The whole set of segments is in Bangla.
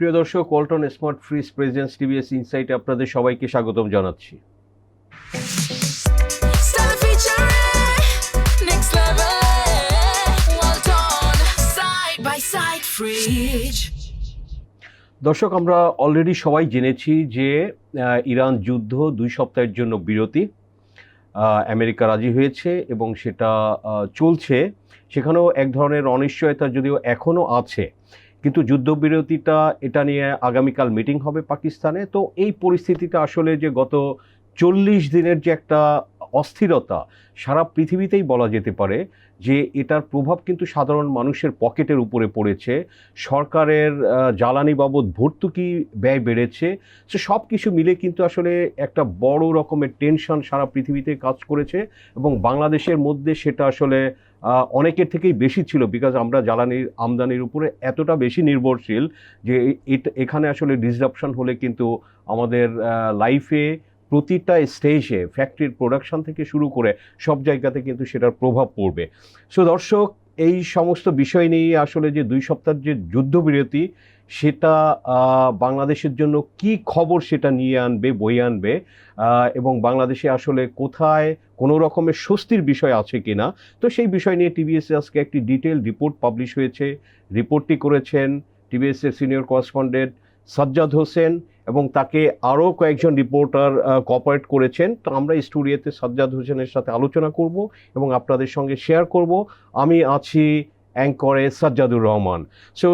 প্রিয় দর্শক, Walton smart fridge presence TVS ইনসাইটে আপনাদের সবাইকে স্বাগতম জানাচ্ছি। দর্শক, আমরা অলরেডি সবাই জেনেছি যে ইরান যুদ্ধ 2 সপ্তাহের জন্য বিরতি আমেরিকা রাজি হয়েছে এবং সেটা চলছে। সেখানেও এক ধরনের অনিশ্চয়তা যদিও এখনও আছে, কিন্তু যুদ্ধবিরতিটা এটা নিয়ে আগামীকাল মিটিং হবে পাকিস্তানে। তো এই পরিস্থিতিতে আসলে যে গত 40 দিনের যে একটা অস্থিরতা সারা পৃথিবীতেই বলা যেতে পারে যে এটার প্রভাব কিন্তু সাধারণ মানুষের পকেটের উপরে পড়েছে। সরকারের জ্বালানি বাবদ ভর্তুকি ব্যয় বেড়েছে। সো সব কিছু মিলে কিন্তু আসলে একটা বড় রকমের টেনশন সারা পৃথিবীতে কাজ করেছে এবং বাংলাদেশের মধ্যে সেটা আসলে অনেকের থেকেই বেশি ছিল, বিকজ আমরা জ্বালানির আমদানির উপরে এতটা বেশি নির্ভরশীল যে এখানে আসলে ডিসরাপশন হলে কিন্তু আমাদের লাইফে প্রতিটা স্টেজে ফ্যাক্টরির প্রোডাকশন থেকে শুরু করে সব জায়গাতে কিন্তু সেটার প্রভাব পড়বে। সো দর্শক, এই সমস্ত বিষয় নিয়ে আসলে যে 2 সপ্তাহের যে যুদ্ধবিরতি সেটা বাংলাদেশের জন্য কি খবর সেটা নিয়ে আনবে, বয়ে আনবে, এবং বাংলাদেশে আসলে কোথায় কোনো রকমের স্বস্তির বিষয় আছে কিনা। তো সেই বিষয় নিয়ে টিভিএস আজকে একটি ডিটেল রিপোর্ট পাবলিশ হয়েছে। রিপোর্টটি করেছেন টিভিএসের সিনিয়র করেসপন্ডেন্ট সাজ্জাদ হোসেন এবং তাকে আরও কয়েকজন রিপোর্টার কোঅপারেট করেছেন। তো আমরা স্টুডিওতে সাজ্জাদ হোসেনের সাথে আলোচনা করব এবং আপনাদের সঙ্গে শেয়ার করব। আমি আছি অ্যাঙ্করে সাজ্জাদুর রহমান। সো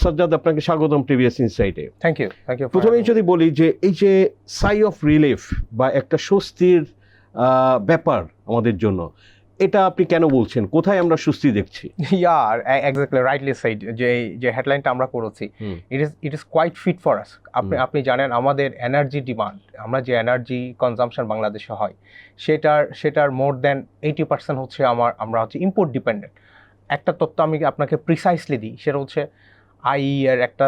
সাজ্জাদ, আপনাকে স্বাগতম টিভিএস ইনসাইটে। Thank you. প্রথমেই যদি বলি যে এই যে সাই অফ রিলিফ বা একটা স্বস্তির ব্যাপার আমাদের জন্য, এটা আপনি কেন বলছেন? কোথায় আমরা স্বস্তি দেখছি? Exactly rightly said. যে হেডলাইনটা আমরা করেছি, it is quite fit for us. আপনি জানেন আমাদের এনার্জি ডিমান্ড, আমরা যে এনার্জি কনজাম্পশন বাংলাদেশে হয় সেটার মোর দ্যান 80% হচ্ছে আমরা হচ্ছে ইম্পোর্ট ডিপেন্ডেন্ট। একটা তথ্য আমি আপনাকে প্রিসাইসলি দিই, সেটা হচ্ছে এর একটা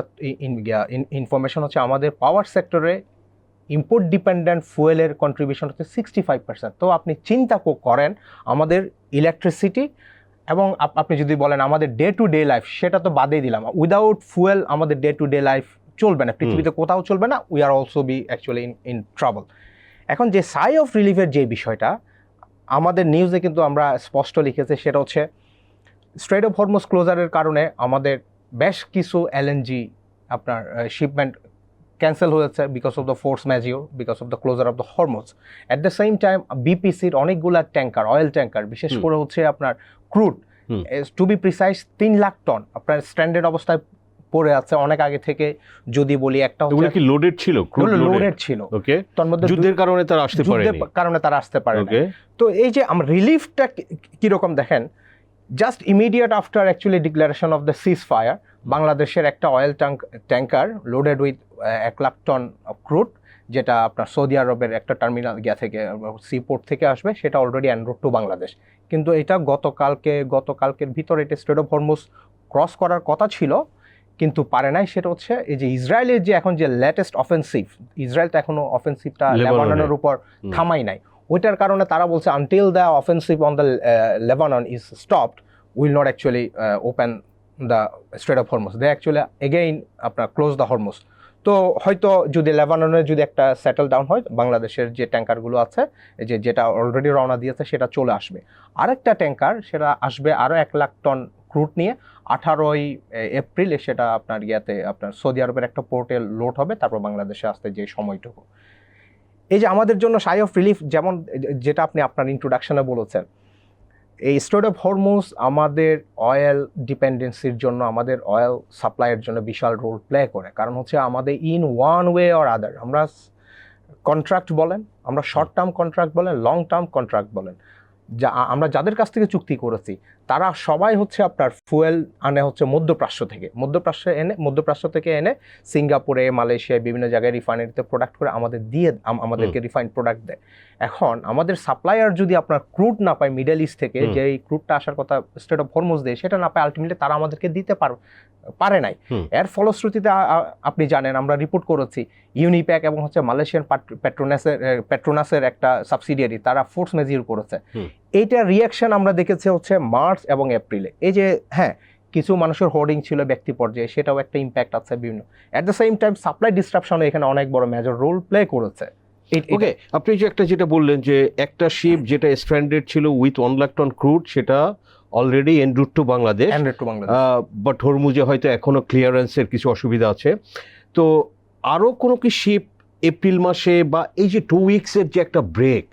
ইনফরমেশন হচ্ছে আমাদের পাওয়ার সেক্টরে ইম্পোর্ট ডিপেন্ডেন্ট ফুয়েলের কন্ট্রিবিউশন হচ্ছে 65%। তো আপনি চিন্তা করেন আমাদের ইলেকট্রিসিটি এবং আপনি যদি বলেন আমাদের ডে টু ডে লাইফ, সেটা তো বাদেই দিলাম। উইদাউট ফুয়েল আমাদের ডে টু ডে লাইফ চলবে না, পৃথিবীতে কোথাও চলবে না। We are also be actually in trouble. এখন যে সাই অফ রিলিফের যে বিষয়টা আমাদের নিউজে কিন্তু আমরা স্পষ্ট লিখেছে, সেটা হচ্ছে স্ট্রেট অফ হরমুজ ক্লোজারের কারণে আমাদের বেশ কিছু এলএনজি আপনার শিপমেন্ট ক্যান্সেল হয়েছে because of the force majeure, because of the closure of the Hormuz. At the same time বিপিসির অনেকগুলা ট্যাঙ্কার, অয়েল ট্যাঙ্কার, বিশেষ করে হচ্ছে আপনার crude, to be precise 3 lakh ton আপনার স্ট্যান্ডার্ড অবস্থায় পড়ে আছে অনেক আগে থেকে। যদি বলি একটা ওগুলো কি লোডেড ছিল? লোডেড ছিল। ওকে, তার মধ্যে যুদ্ধের কারণে তারা আসতে পারে। তো এই যে আমরা রিলিফটা কিরকম দেখেন, just immediate after actually declaration of the ceasefire, বাংলাদেশের একটা oil tanker loaded with 1 lakh ton crude, যেটা আপনার সৌদি আরবের একটা টার্মিনাল থেকে সিপোর্ট থেকে আসবে, সেটা অলরেডি এনরোড টু বাংলাদেশ। কিন্তু এটা গতকালকের ভিতরে এটা স্ট্রেট অফ হরমুজ ক্রস করার কথা ছিল কিন্তু পারে নাই। সেটা হচ্ছে এই যে ইসরায়েলের যে এখন যে লেটেস্ট অফেন্সিভ, ইসরায়েল তো এখনো অফেন্সিভটা লেবাননের উপর থামাই নাই। ওইটার কারণে তারা বলছে until the offensive on the Lebanon is stopped will not actually open the strait of Hormuz. They actually again আপনার ক্লোজ দ্য হরমুজ। তো হয়তো যদি লেবাননের যদি একটা সেটেল ডাউন হয়, বাংলাদেশের যে ট্যাঙ্কারগুলো আছে যেটা অলরেডি রওনা দিয়েছে সেটা চলে আসবে। আরেকটা ট্যাঙ্কার সেটা আসবে আরও 1 লাখ টন ক্রুড নিয়ে 18ই এপ্রিল সেটা আপনার আপনার সৌদি আরবের একটা পোর্টে লোড হবে, তারপর বাংলাদেশে আসতে যে সময়টুকু। এই যে আমাদের জন্য সাই অফ রিলিফ, যেমন যেটা আপনি আপনার ইন্ট্রোডাকশনে বলেছেন, এই স্ট্রেট অফ হরমুজ আমাদের অয়েল ডিপেন্ডেন্সির জন্য, আমাদের অয়েল সাপ্লাইয়ের জন্য বিশাল রোল প্লে করে। কারণ হচ্ছে আমাদের in one way or other, আমরা কন্ট্রাক্ট বলেন, আমরা শর্ট টার্ম কন্ট্রাক্ট বলেন, লং টার্ম কন্ট্রাক্ট বলেন, আমরা যাদের কাছ থেকে চুক্তি করেছি তারা সবাই হচ্ছে আপনার ফুয়েল আনে হচ্ছে মধ্যপ্রাচ্য থেকে এনে সিঙ্গাপুরে, মালয়েশিয়ায় বিভিন্ন জায়গায় রিফাইনারিতে প্রোডাক্ট করে আমাদেরকে রিফাইন্ড প্রোডাক্ট দেয়। এখন আমাদের সাপ্লায়ার যদি আপনার ক্রুড না পায় মিডল ইস্ট থেকে, যে এই ক্রুডটা আসার কথা স্ট্রেট অফ হরমুজ দিয়ে, সেটা না পায়, আলটিমেটলি তারা আমাদেরকে দিতে পারে নাই। ফলশ্রুতিতে আপনি জানেন আমরা রিপোর্ট করেছি ইউনিপ্যাক এবং হচ্ছে মালয়েশিয়ান পেট্রোনাসের একটা সাবসিডিয়ারি, তারা ফোর্স মেজিওর করেছে। এইটা রিয়াকশন আমরা দেখেছি হচ্ছে মার্চ এবং এপ্রিলে। এই যে কিছু মানুষের হোর্ডিং ছিল ব্যক্তি পর্যায়ে, সেটাও একটা ইম্প্যাক্ট আছে বিভিন্ন। At the same time supply disruption এখানে অনেক বড় মেজর রোল প্লে করেছে। ওকে, আপনি যে যেটা বললেন যে একটা শিপ যেটা স্ট্র্যান্ডেড ছিল উইথ 1 লাখ টন ক্রুড, সেটা already en route to Bangladesh, but হরমুজে হয়তো এখনো ক্লিয়ারেন্সের কিছু অসুবিধা আছে। তো আরও কোনো কি শিপ এপ্রিল মাসে বা এই যে 2 উইকসের যে একটা ব্রেক,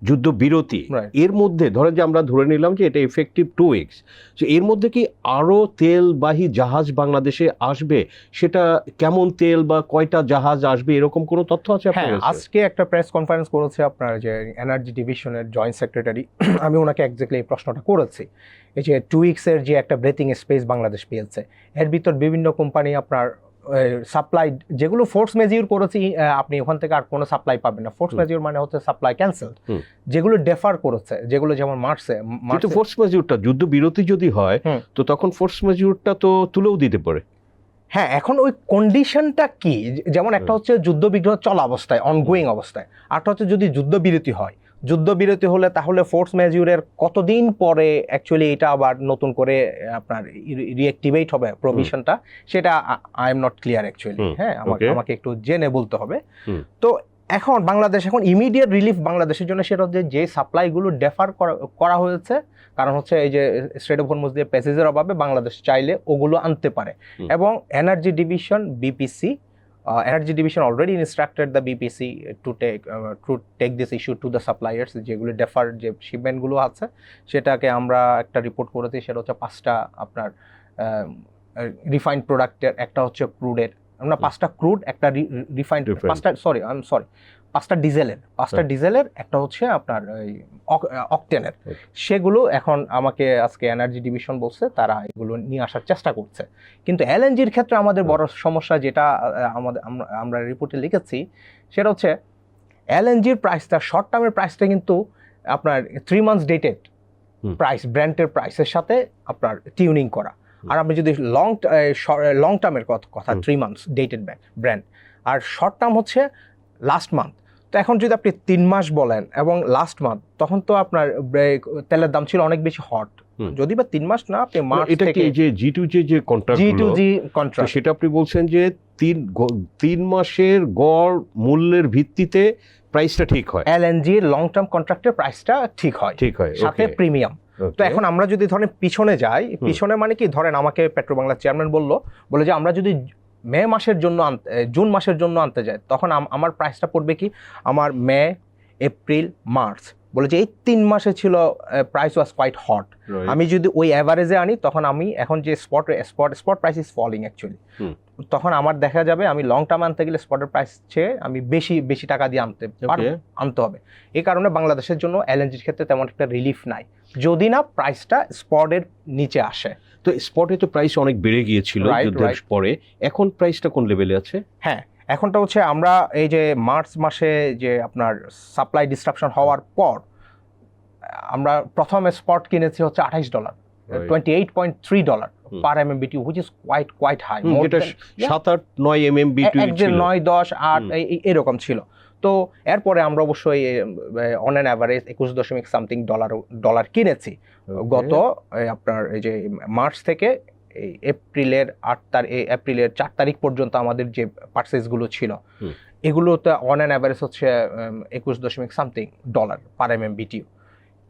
যুদ্ধবিরতি, এর মধ্যে ধরেন যে আমরা ধরে নিলাম যে এটা এফেক্টিভ 2 উইকস, তো এর মধ্যে কি আরও তেলবাহী জাহাজ বাংলাদেশে আসবে? সেটা কেমন তেল বা কয়টা জাহাজ আসবে, এরকম কোনো তথ্য আছে আপনার কাছে? আজকে একটা প্রেস কনফারেন্স করেছে আপনার যে এনার্জি ডিভিশনের জয়েন্ট সেক্রেটারি, আমি ওনাকে এক্স্যাক্টলি এই প্রশ্নটা করেছি। এই যে 2 উইকসের যে একটা ব্রেথিং স্পেস বাংলাদেশ পেয়েছে, এর ভিতর বিভিন্ন কোম্পানি আপনার সাপ্লাই যেগুলো ফোর্স মেজিউর করেছি, আপনি ওখান থেকে আর কোনো সাপ্লাই পাবেন না। ফোর্স মেজিউর মানে হচ্ছে সাপ্লাই ক্যান্সেল। যেগুলো ডেফার করেছে, যেগুলো যেমন মার্চে ফোর্স মেজিউরটা যুদ্ধবিরতি যদি হয় তো তখন ফোর্স মেজিউরটা তো তুলেও দিতে পারে। হ্যাঁ, এখন ওই কন্ডিশনটা কি, যেমন একটা হচ্ছে যুদ্ধবিগ্রহ চলা অবস্থায়, অনগোয়িং অবস্থায়, আরটা হচ্ছে যদি যুদ্ধবিরতি হয়। যুদ্ধবিরতি হলে তাহলে ফোর্স মেজিউরের কতদিন পরে অ্যাকচুয়ালি এটা আবার নতুন করে আপনার রিঅ্যাক্টিভেট হবে প্রভিশনটা, সেটা I am not clear actually. হ্যাঁ, আমাকে একটু জেনে বলতে হবে। তো এখন বাংলাদেশ এখন ইমিডিয়েট রিলিফ বাংলাদেশের জন্য সেটা হচ্ছে যে সাপ্লাইগুলো ডেফার করা হয়েছে, কারণ হচ্ছে এই যে স্ট্রেট অফ হরমুজ দিয়ে প্যাসেজের অভাবে বাংলাদেশ চাইলে ওগুলো আনতে পারে। এবং energy division BPC, Energy Division already instructed the BPC to take this issue to the suppliers, যেগুলো ডেফার যে শিপমেন্টগুলো আছে সেটাকে আমরা একটা রিপোর্ট করেছি। সেটা হচ্ছে 5টা আপনার রিফাইন্ড প্রোডাক্টের, একটা হচ্ছে ক্রুডের, আমরা 5টা ক্রুড, একটা রিফাইন্ড, 5টা ডিজেলের, একটা হচ্ছে আপনার অকটেনের। সেগুলো এখন আমাকে আজকে এনার্জি ডিভিশন বলছে তারা এগুলো নিয়ে আসার চেষ্টা করছে। কিন্তু এলএনজির ক্ষেত্রে আমাদের বড় সমস্যা যেটা আমরা রিপোর্টে লিখেছি, সেটা হচ্ছে এলএনজির প্রাইসটা, শর্ট টার্মের প্রাইসটা কিন্তু আপনার 3 মান্থস ডেটেড প্রাইস, ব্র্যান্ডের প্রাইসের সাথে আপনার টিউনিং করা। আর আপনি যদি লং টার্মের কথা 3 মান্থস ডেটেড ব্র্যান্ড, আর শর্ট টার্ম হচ্ছে লাস্ট মান্থ। তো এখন যদি আপনি 3 মাস বলেন এবং লাস্ট মান্থ, তখন তো আপনার তেলের দাম ছিল অনেক বেশি হট। যদি বা 3 মাস না, আপনি মার্চ এটা কি যে G2G যে কন্ট্রাক্ট, সেটা আপনি বলছেন যে 3 মাসের গড় মূল্যের ভিত্তিতে প্রাইসটা ঠিক হয়, এলএনজি লং টার্ম কন্ট্রাক্টের প্রাইসটা ঠিক হয় সাথে প্রিমিয়াম। তো এখন আমরা যদি ধরেন পিছনে যাই, পিছনে মানে কি, ধরেন আমাকে পেট্রোবাংলার চেয়ারম্যান বলে যে আমরা যদি মে মাসের জন্য জুন মাসের জন্য আনতে যাই, তখন আমার প্রাইসটা পড়বে কি, আমার মে, এপ্রিল, মার্চ, বলে যে এই 3 মাসে ছিল প্রাইস ওয়াজ কোয়াইট হট। আমি যদি ওই অ্যাভারেজে আনি, তখন আমি এখন যে spot price is falling actually, তখন আমার দেখা যাবে আমি লং টার্ম আনতে গেলে স্পটের প্রাইস চেয়ে আমি বেশি টাকা দিয়ে আনতে হবে। এই কারণে বাংলাদেশের জন্য এলএনজির ক্ষেত্রে তেমন একটা রিলিফ নাই, যদি না প্রাইসটা স্পটের নিচে আসে। তো স্পটে তো প্রাইস অনেক বেড়ে গিয়েছিল যুদ্ধের পরে, এখন প্রাইসটা কোন লেভেলে আছে? হ্যাঁ, এখনটা হচ্ছে আমরা এই যে মার্চ মাসে যে আপনার সাপ্লাই ডিসরাপশন হওয়ার পর আমরা প্রথমে স্পট কিনেছি হচ্ছে $28, $28.3 পার MMBTU, which is quite high. যেটা 7-8-9 MMBTU ছিল, 9-10-8 এরকম ছিল। তো এরপরে আমরা অবশ্যই অন অ্যান অ্যাভারেজ $21.something কিনেছি গত আপনার এই যে মার্চ থেকে এপ্রিলের 4 তারিখ পর্যন্ত আমাদের যে পারচেসগুলো ছিল, এগুলোতে অন অ্যান অ্যাভারেজ হচ্ছে $21.something পার MMBTU।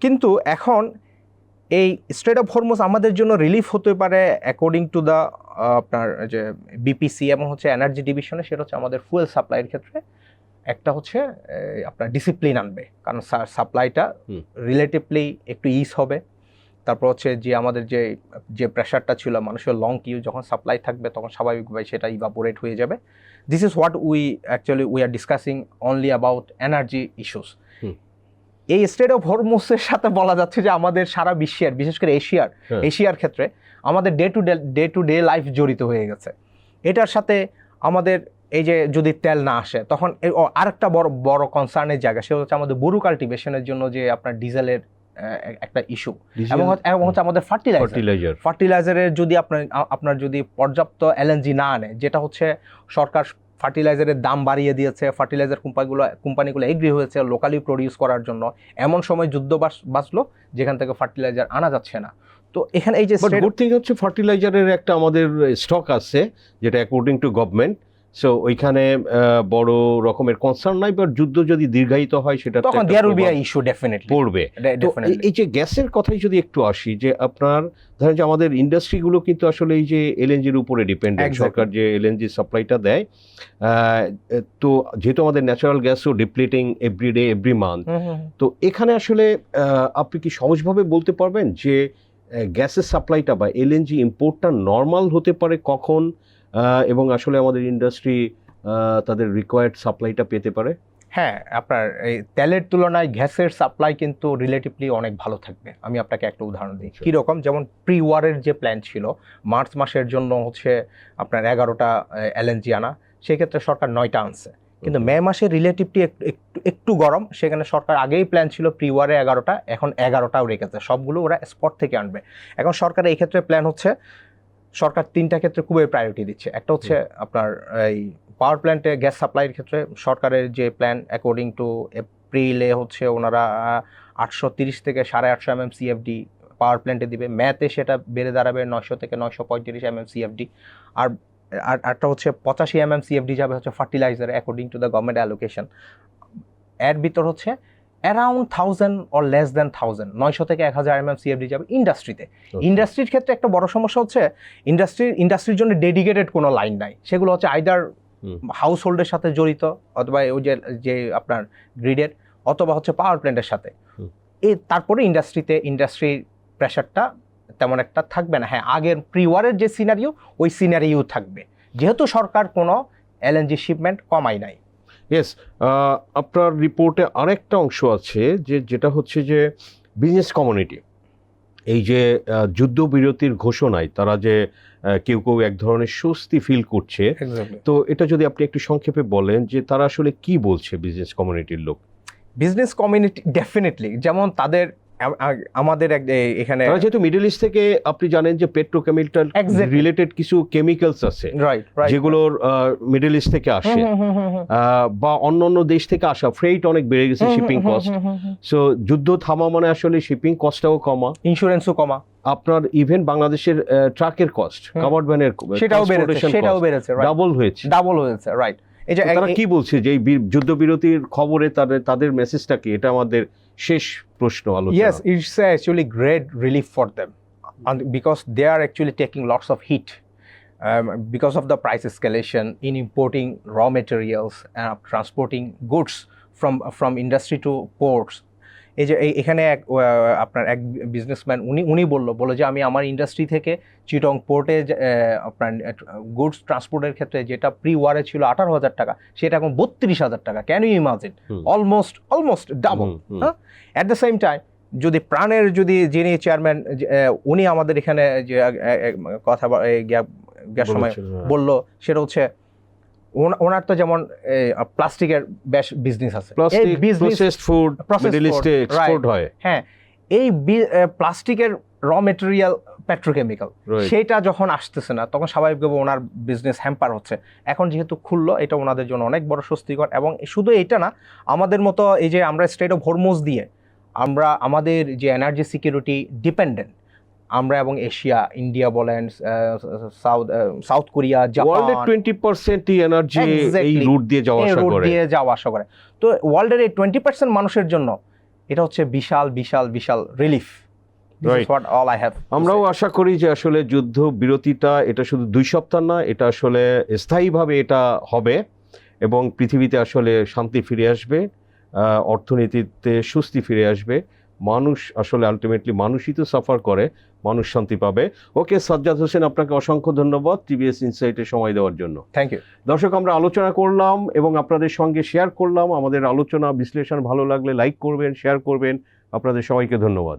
কিন্তু এখন এই স্ট্রেট অফ হরমুজ আমাদের জন্য রিলিফ হতে পারে অ্যাকর্ডিং টু দ্য আপনার যে বিপিসি এবং হচ্ছে এনার্জি ডিভিশনে, সেটা হচ্ছে আমাদের ফুয়েল সাপ্লাইয়ের ক্ষেত্রে একটা হচ্ছে আপনার ডিসিপ্লিন আনবে, কারণ সাপ্লাইটা রিলেটিভলি একটু ইজ হবে। তারপর হচ্ছে যে আমাদের যে প্রেশারটা ছিল মানুষের লং কিউ, যখন সাপ্লাই থাকবে তখন স্বাভাবিকভাবে সেটা ইভাপোরেট হয়ে যাবে। This is what we are discussing only about energy issues. এই স্ট্রেট অফ হরমুজের সাথে বলা যাচ্ছে যে আমাদের সারা বিশ্বের, বিশেষ করে এশিয়ার ক্ষেত্রে আমাদের ডে টু ডে লাইফ জড়িত হয়ে গেছে। এটার সাথে আমাদের এই যে যদি তেল না আসে, তখন আরেকটা বড় কনসার্নের জায়গা, সেটা হচ্ছে আমাদের বোরো কাল্টিভেশনের জন্য যে আপনার ডিজেলের একটা ইস্যু, এবং হচ্ছে আমাদের ফার্টিলাইজারের যদি আপনার যদি পর্যাপ্ত এলএনজি না আনে, যেটা হচ্ছে সরকার ফার্টিলাইজারের দাম বাড়িয়ে দিয়েছে, ফার্টিলাইজার কোম্পানিগুলো এগ্রি হয়েছে লোকালি প্রডিউস করার জন্য, এমন সময় যুদ্ধ বাঁচলো যেখান থেকে ফার্টিলাইজার আনা যাচ্ছে না। তো এখানে এই যে বাট গুড থিং হচ্ছে ফার্টিলাইজারের একটা আমাদের স্টক আছে যেটা অ্যাকর্ডিং টু গভর্নমেন্ট, সো ওইখানে বড় রকমের কনসার্ন নাই, বাট যুদ্ধ যদি দীর্ঘায়িত হয় সেটা তখন there will be a issue definitely পড়বে। তো এই যে গ্যাসের কথাই যদি একটু আসি, যে আপনার ধরেন যে আমাদের ইন্ডাস্ট্রিগুলো কিন্তু আসলে এই যে এলএনজির উপরে ডিপেন্ডেন্ট, সরকার যে এলএনজি সাপ্লাইটা দেয়, তো যেহেতু আমাদের natural গ্যাসও depleting everyday every month, তো এখানে আসলে আপনি কি সহজভাবে বলতে পারবেন যে গ্যাসের সাপ্লাইটা বা এলএনজি ইম্পোর্টটা নর্মাল হতে পারে কখন, এবং আসলে আমাদের ইন্ডাস্ট্রি তাদের রিকোয়ার্ড সাপ্লাইটা পেতে পারে? হ্যাঁ, আপনার এই তেলের তুলনায় গ্যাসের সাপ্লাই কিন্তু রিলেটিভলি অনেক ভালো থাকবে। আমি আপনাকে একটা উদাহরণ দিই। কীরকম, যেমন প্রি ওয়ারের যে প্ল্যান ছিল মার্চ মাসের জন্য হচ্ছে আপনার 11টা এলএনজি আনা, সেক্ষেত্রে সরকার 9টা আনছে। কিন্তু মে মাসে রিলেটিভলি একটু গরম, সেখানে সরকার আগেই প্ল্যান ছিল প্রি ওয়ারে 11টা, এখন 11টাও রেখেছে, সবগুলো ওরা স্পট থেকে আনবে। এখন সরকার এই ক্ষেত্রে প্ল্যান হচ্ছে, সরকার 3টা ক্ষেত্রে খুবই প্রায়োরিটি দিচ্ছে। একটা হচ্ছে আপনার এই পাওয়ার প্ল্যান্টে গ্যাস সাপ্লাইয়ের ক্ষেত্রে সরকারের যে প্ল্যান অ্যাকর্ডিং টু এপ্রিলে হচ্ছে ওনারা 830 থেকে 850 MMCFD পাওয়ার প্ল্যান্টে দিবে, ম্যাতে সেটা বেড়ে দাঁড়াবে 900 থেকে 935 MMCFD, আর একটা হচ্ছে 85 MMCFD যাবে হচ্ছে fertiliser according to the government allocation. এর ভিতর হচ্ছে অ্যারাউন্ড 1000 অর লেস দ্যান 1000, 900 থেকে 1000 MMCFD যাবে ইন্ডাস্ট্রিতে। ইন্ডাস্ট্রির ক্ষেত্রে একটা বড় সমস্যা হচ্ছে ইন্ডাস্ট্রির জন্য ডেডিকেটেড কোনো লাইন নাই, সেগুলো হচ্ছে আইদার হাউস হোল্ডের সাথে জড়িত, অথবা ওই যে আপনার গ্রিডের, অথবা হচ্ছে পাওয়ার প্ল্যান্টের সাথে। তারপরে ইন্ডাস্ট্রির প্রেশারটা তেমন একটা থাকবে না। হ্যাঁ, আগের প্রি ওয়ারের যে সিনারিও, ওই সিনারিও থাকবে, যেহেতু সরকার কোনো এলএনজি শিপমেন্ট কমাই নাই। ইয়েস, আপনার রিপোর্টে আরেকটা অংশ আছে যেটা হচ্ছে যে বিজনেস কমিউনিটি এই যে যুদ্ধবিরতির ঘোষণায় তারা যে কেউ এক ধরনের স্বস্তি ফিল করছে, তো এটা যদি আপনি একটু সংক্ষেপে বলেন যে তারা আসলে কি বলছে বিজনেস কমিউনিটির লোক? বিজনেস কমিউনিটি ডেফিনেটলি, যেমন তাদের আমাদের এখানে যেহেতু মিডল ইস্ট থেকে আপনি জানেন যে পেট্রোকেমিক্যাল রিলেটেড কিছু কেমিক্যালস আছে যেগুলোর মিডল ইস্ট থেকে আসে, বা অন্য দেশ থেকে আসা ফ্রেইট অনেক বেড়ে গেছে, শিপিং কস্ট। সো যুদ্ধ থামা মানে আসলে শিপিং কস্টটাও কমা, ইন্স্যুরেন্সও কমা, আপনার ইভেন বাংলাদেশের ট্রাকের কস্ট, কাভার্ড ভ্যানের সেটাও বেড়েছে, ডাবল হয়েছে, রাইট। এই যে তারা কি বলছে যে এই যুদ্ধবিরতির খবরে তাদের মেসেজটা কি, এটা আমাদের শেষ প্রশ্ন আলোচনা। Yes, it's actually great relief for them, and because they are actually taking lots of heat because of the price escalation in importing raw materials and transporting goods from industry to ports. এই যে এখানে আপনার এক বিজনেসম্যান উনি বললো যে আমি আমার ইন্ডাস্ট্রি থেকে চিটং পোর্টে আপনার গুডস ট্রান্সপোর্টের ক্ষেত্রে যেটা প্রি ওয়ারে ছিল 18,000 টাকা, সেটা এখন 32,000 টাকা। Can you imagine? Almost double. At the same time যদি প্রাণের যিনি চেয়ারম্যান উনি আমাদের এখানে যে কথা গ্যাস সময় বললো, সেটা হচ্ছে ওনার তো যেমন প্লাস্টিকের বেশ বিজনেস আছে, হ্যাঁ, এই প্লাস্টিকের র মেটেরিয়াল পেট্রোকেমিক্যাল, সেটা যখন আসতেছে না তখন স্বাভাবিকভাবে ওনার বিজনেস হ্যাম্পার হচ্ছে। এখন যেহেতু খুললো, এটা ওনাদের জন্য অনেক বড় স্বস্তিকর। এবং শুধু এটা না, আমাদের মতো এই যে আমরা স্ট্রেট অফ হরমুজ দিয়ে আমাদের যে এনার্জি সিকিউরিটি ডিপেন্ডেন্ট, আমরা এবং এশিয়া, ইন্ডিয়া বলেন, সাউথ কোরিয়া, জাপান, 20% এনার্জি এই রুট দিয়ে যাওয়া আসা করে। তো ওয়ার্ল্ডের এই 20% মানুষের জন্য এটা হচ্ছে বিশাল রিলিফ। আমরাও আশা করি যে আসলে যুদ্ধ বিরতিটা এটা শুধু 2 সপ্তাহ না, এটা আসলে স্থায়ীভাবে এটা হবে এবং পৃথিবীতে আসলে শান্তি ফিরে আসবে, অর্থনীতিতে স্বস্তি ফিরে আসবে। মানুষ আসলে আলটিমেটলি মানুষই তো সাফার করে, মানুষ শান্তি পাবে। ওকে, সাজ্জাদ হোসেন, আপনাকে অসংখ্য ধন্যবাদ টিভিএস ইনসাইটে সময় দেওয়ার জন্য। Thank you. দর্শক, আমরা আলোচনা করলাম এবং আপনাদের সঙ্গে শেয়ার করলাম। আমাদের আলোচনা বিশ্লেষণ ভালো লাগলে লাইক করবেন, শেয়ার করবেন। আপনাদের সবাইকে ধন্যবাদ।